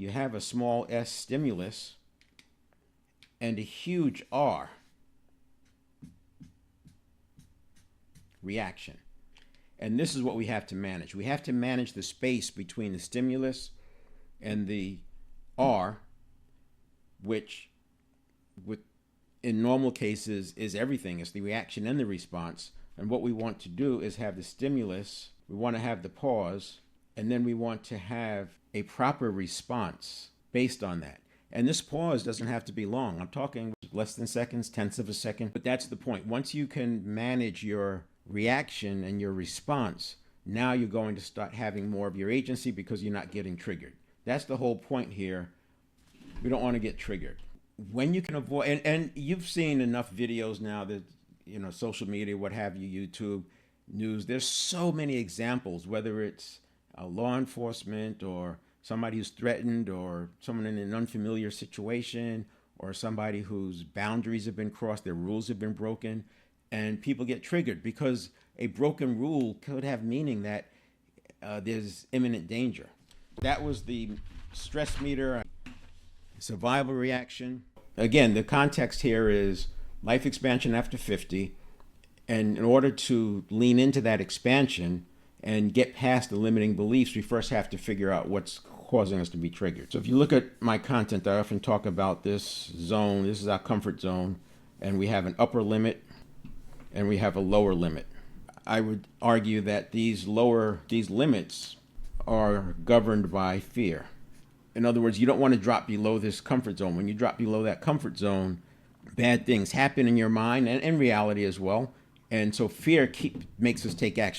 You have a small s stimulus and a huge R reaction. And this is what we have to manage. We have to manage the space between the stimulus and the R, which in normal cases is everything. It's the reaction and the response. And what we want to do is have the stimulus, we want to have the pause, and then we want to have a proper response based on that. And this pause doesn't have to be long. I'm talking less than seconds, tenths of a second, but that's the point. Once you can manage your reaction and your response, now you're going to start having more of your agency because you're not getting triggered. That's the whole point here. We don't want to get triggered. When you can avoid, and you've seen enough videos now that, social media, what have you, YouTube, news, there's so many examples, whether it's law enforcement or somebody who's threatened or someone in an unfamiliar situation or somebody whose boundaries have been crossed, their rules have been broken, and people get triggered because a broken rule could have meaning that there's imminent danger. That was the stress meter, survival reaction. Again, the context here is life expansion after 50. And in order to lean into that expansion and get past the limiting beliefs, we first have to figure out what's causing us to be triggered. So if you look at my content, I often talk about this zone. This is our comfort zone. And we have an upper limit and we have a lower limit. I would argue that these limits are governed by fear. In other words, you don't want to drop below this comfort zone. When you drop below that comfort zone, bad things happen in your mind and in reality as well. And so fear makes us take action.